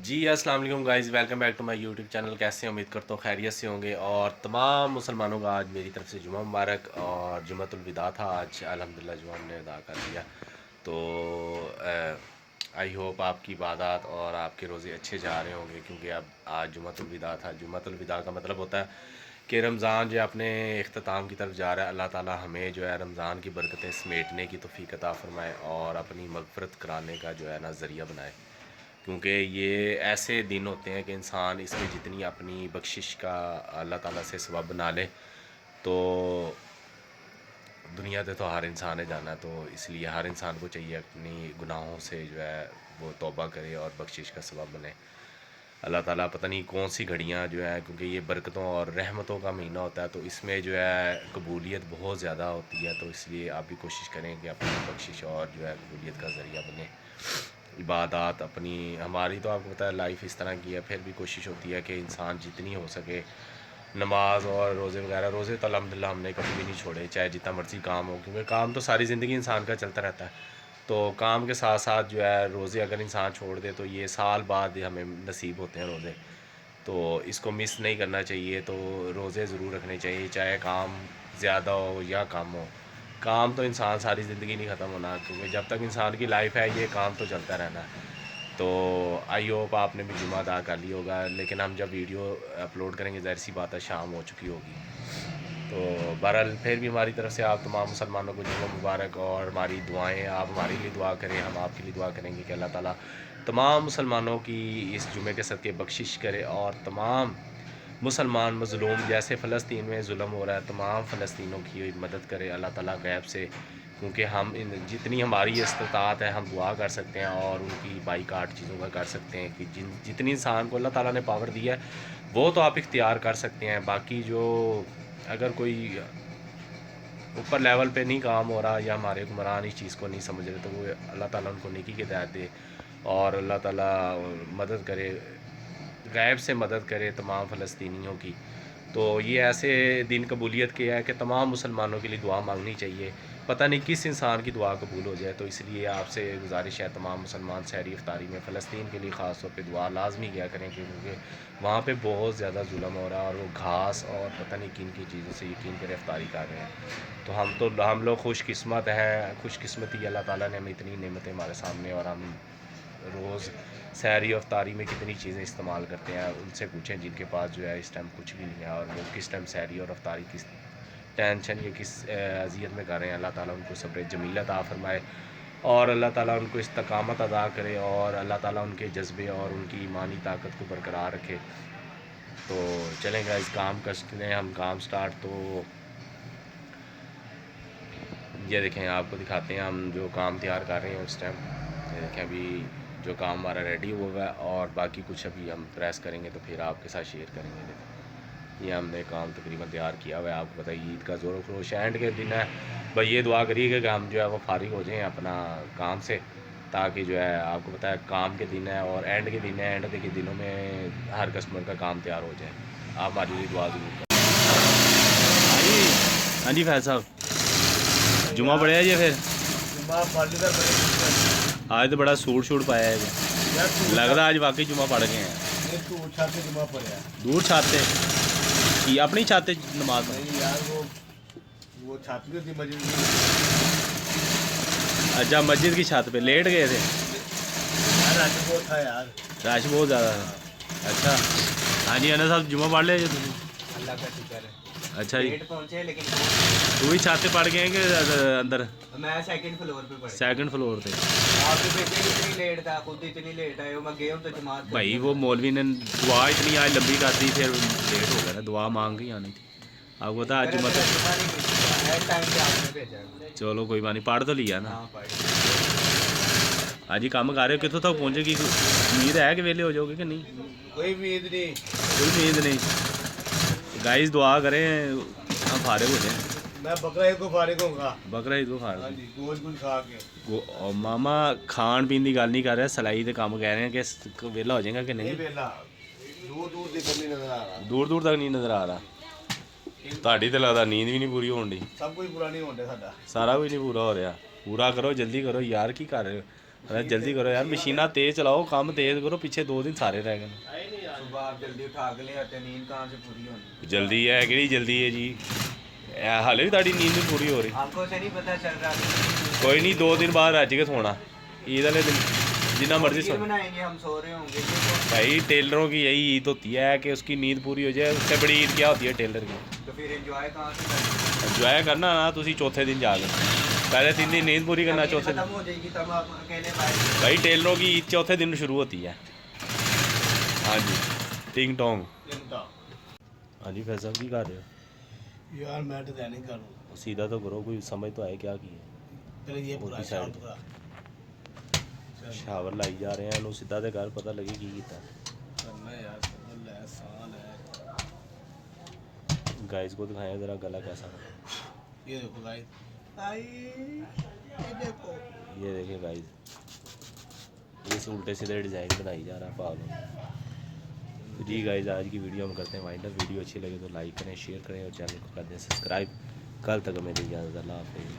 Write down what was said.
जी अस्सलाम वालेकुम guys, welcome back to my YouTube channel. कैसे हैं? उम्मीद करता हूँ खैरियत से होंगे। और तमाम मुसलमानों का आज मेरी तरफ से जुमा मुबारक। और जुमतुल विदा था आज, अल्हम्दुलिल्लाह जुमा हमने अदा कर लिया। तो आई होप आपकी इबादत और आपके रोज़े अच्छे जा रहे होंगे, क्योंकि अब आज जुमतुल विदा था। जुमतुल विदा का मतलब होता है कि रमज़ान जो अपने इख्तिताम की तरफ जा रहा है। अल्लाह ताला हमें जो है रमज़ान की बरकतें समेटने की तौफ़ीक अता फ़रमाए और अपनी मग़फ़िरत कराने का जो है ना ज़रिया बनाए, क्योंकि ये ऐसे दिन होते हैं कि इंसान इसमें जितनी अपनी बख्शिश का अल्लाह ताला से सबब बना ले, तो दुनिया से तो हर इंसान ने जाना है। तो इसलिए हर इंसान को चाहिए अपनी गुनाहों से जो है वो तौबा करे और बख्शिश का सबब बने। अल्लाह ताला पता नहीं कौन सी घड़ियाँ जो है, क्योंकि ये बरकतों और रहमतों का महीना होता है, तो इसमें जो है कबूलियत बहुत ज़्यादा होती है। तो इसलिए आप भी कोशिश करें कि अपनी बख्शिश और जो है कबूलियत का ज़रिया बने। इबादत अपनी हमारी तो आपको पता है लाइफ इस तरह की है, फिर भी कोशिश होती है कि इंसान जितनी हो सके नमाज और रोज़े वगैरह, रोज़े तो अल्हम्दुलिल्लाह हमने कभी भी नहीं छोड़े, चाहे जितना मर्ज़ी काम हो, क्योंकि काम तो सारी ज़िंदगी इंसान का चलता रहता है। तो काम के साथ साथ जो है रोज़े अगर इंसान छोड़ दे तो ये साल बाद हमें नसीब होते हैं रोज़े, तो इसको मिस नहीं करना चाहिए। तो रोज़े ज़रूर रखने चाहिए, चाहे काम ज़्यादा हो या कम हो। काम तो इंसान सारी ज़िंदगी नहीं ख़त्म होना, क्योंकि जब तक इंसान की लाइफ है ये काम तो चलता रहना है। तो आई होप आपने भी जुमा अदा कर लिया होगा, लेकिन हम जब वीडियो अपलोड करेंगे ज़ाहिर सी बात है शाम हो चुकी होगी। तो बहरहाल फिर भी हमारी तरफ से आप तमाम मुसलमानों को जुमा मुबारक, और हमारी दुआएं, आप हमारे लिए दुआ करें, हम आपके लिए दुआ करेंगे कि अल्लाह ताला तमाम मुसलमानों की इस जुमे के सदक़े बख्शिश करे, और तमाम मुसलमान मज़लूम जैसे फ़लस्तीन में ज़ुल्म हो रहा है, तमाम फ़लस्तीनों की मदद करे अल्लाह ताला गैब से, क्योंकि हम इन जितनी हमारी इस्तिताअत है हम दुआ कर सकते हैं और उनकी बाईकाट चीज़ों का कर सकते हैं कि जितनी इंसान को अल्लाह ताला ने पावर दी है वो तो आप इख्तियार कर सकते हैं। बाकी जो अगर कोई ऊपर लेवल पे नहीं काम हो रहा या हमारे हुक्मरान इस चीज़ को नहीं समझ रहे, तो वो अल्लाह ताला उनको नेकी की हिदायत दे और अल्लाह ताला मदद करे, गैब से मदद करे तमाम फ़लस्तीनियों की। तो ये ऐसे दिन कबूलियत के है कि तमाम मुसलमानों के लिए दुआ मांगनी चाहिए, पता नहीं किस इंसान की दुआ कबूल हो जाए। तो इसलिए आपसे गुजारिश है तमाम मुसलमान सहरी इफ्तारी में फ़लस्तीन के लिए ख़ास तौर पे दुआ लाजमी किया करें, क्योंकि वहाँ पे बहुत ज़्यादा जुल्म हो रहा है और वो घास और पता नहीं किन की चीज़ों से यकीन करें इफ्तारी कर रहे हैं। तो हम लोग खुशकिस्मत हैं, खुशकिस्मती अल्लाह ताला ने हमें इतनी नेमतें हमारे सामने, और हम रोज़ सहरी और इफ्तारी में कितनी चीज़ें इस्तेमाल करते हैं। उनसे पूछें जिनके पास जो है इस टाइम कुछ भी नहीं है, और वो किस टाइम सहरी और इफ्तारी किस टेंशन या किस अज़ियत में कर रहे हैं। अल्लाह ताला उनको सब्र जमील अता फ़रमाए, और अल्लाह ताला उनको इस्तकामत अदा करे, और अल्लाह ताला उनके जज्बे और उनकी ईमानी ताकत को बरकरार रखे। तो चलेंगे इस काम करते हैं हम काम स्टार्ट। तो ये देखें, आपको दिखाते हैं हम जो काम तैयार कर रहे हैं उस टाइम। ये देखें अभी जो काम हमारा रेडी हुआ है, और बाकी कुछ अभी हम प्रेस करेंगे तो फिर आपके साथ शेयर करेंगे। देखो ये हमने काम तकरीबन तैयार किया हुआ है। आपको पता है ईद का ज़ोर खरोश एंड के दिन है, भाई ये दुआ करिएगा कि हम जो है वो फारिग हो जाएं अपना काम से, ताकि जो है आपको पता है काम के दिन है और एंड के दिन है, एंड के दिनों में हर कस्टमर का काम तैयार हो जाए। आप हमारे लिए दुआ ज़रूर करें। हाँ जी, हाँ जी फैज साहब, जुमा पढ़िया जी फिर आज तो बड़ा सूट शूट पाया है जी, लगता आज वाकई जुमा पढ़ गए हैं। दूर छाते कि अपनी छाते नमाज नहीं यार, वो छत भी थी मस्जिद की। अच्छा, मस्जिद की छत पे लेट गए थे। यार रश बहुत था यार, रश बहुत ज़्यादा था। अच्छा हाँ जी, अना साहब जुमा पढ़ लिया जी तुम? अल्लाह का शुक्र है। अच्छा जी, लेट पहुंचे लेकिन तू भी छत पे पढ़ गए कि अंदर? मैं सेकंड फ्लोर पे पड़ा। सेकंड फ्लोर पे। आपके बेटे इतनी लेट था, खुद इतनी लेट आए हो, मैं गया हूँ तो जमात कर भाई दी वो मैंने। मौलवी ने दुआ इतनी आज लंबी कर दी, फिर लेट हो गया ना, दुआ मांग के आनी थी। आपको पता आज मेरा जुमा मेरा तो जुमा नहीं मिलता, एट टाइम पे आपने भेजा। चलो कोई बात नहीं, पढ़ तो लिया ना। हाँ पढ़। आज ही काम कर रहे हो, कितों तक पहुँचेगी? उम्मीद है कि वेले हो जाओगे कि नहीं? कोई उम्मीद नहीं। कोई उम्मीद नहीं। गाइस दुआ करें हम फारिग हो जाएं। मैं बकरा ईद को फारिग होऊंगा। बकरा ईद को हाँ फारिग जी, गोश्त गुल खा के। और मामा खान पीन की गल नहीं कर रहे, सिलाई के काम कह रहे हैं कि वेला हो जाएगा कि नहीं नहीं? वेला, दूर दूर से कभी नजर आ रहा। दूर दूर तक नहीं नज़र आ रहा। ਤੁਹਾਡੀ ਤੇ ਲੱਗਦਾ ਨੀਂਦ ਵੀ ਨਹੀਂ ਪੂਰੀ ਹੋਣ ਦੀ। सब कुछ पूरा नहीं होता साडा। ਸਾਰਾ ਕੁਝ ਨਹੀਂ ਪੂਰਾ ਹੋ ਰਿਹਾ। ਪੂਰਾ ਕਰੋ, ਜਲਦੀ ਕਰੋ ਯਾਰ, ਕੀ ਕਰ ਰਹੇ ਹੋ? अरे जल्दी करो यार, मशीना तेज चलाओ, काम तेज करो, पीछे 2 दिन सारे रह गए। सुबह आप जल्दी उठा के ले आते, नींद कहाँ से पूरी होनी। जल्दी है कि जल्दी है जी, हाले भी ताड़ी नींद नहीं पूरी हो रही। आंखों से नहीं पता चल रहा कि कोई नहीं, 2 दिन बाद रज के सोना, ईद वाले दिन जितना मर्जी सो। बनाएंगे, हम सो रहे होंगे ये तो। भाई टेलरों की यही ईद होती है कि उसकी नींद पूरी हो जाए, उससे बड़ी ईद क्या होती है टेलर की। तो फिर एंजॉय कहाँ से करेंगे? एंजॉय करना ना तुसी चौथे दिन जाके, पहले 3 दिन नींद पूरी करना, चौथे खत्म दिन। हो जाएगी तब आप अकेले पाएंगे। भाई टेलरों की ईद चौथे दिन शुरू होती है। हाँ जी, टिंग टोंग। हाँ जी फैसल की कर रहे हो यार मैं डिजाइनिंग करूँ, सीधा तो करो, कोई समझ तो आए क्या की है। पहले ये पूरा ਉਹਦੀ side शांत करा। ਸ਼ਾਵਰ ਲਾਈ ਜਾ ਰਹੇ ਆ, ਇਹਨੂੰ ਸਿੱਧਾ ਤੇ ਕਰ, ਪਤਾ ਲੱਗੇ ਕੀ ਕੀਤਾ। करना यार, समझ ले, आसान है। गाइस को दिखाया ज़रा गला कैसा है। ये देखो गाइस, ये देखो। ये देखिए गाइस, इस उल्टे सीधे डिज़ाइन बनाई जा रहा है पागल। तो जी गाइस, आज की वीडियो हम करते हैं वाइंड अप। वीडियो अच्छी लगे तो लाइक करें, शेयर करें और चैनल को कर दें सब्सक्राइब। कल तक हमें इजाज़त, अल्लाह हाफ़िज़।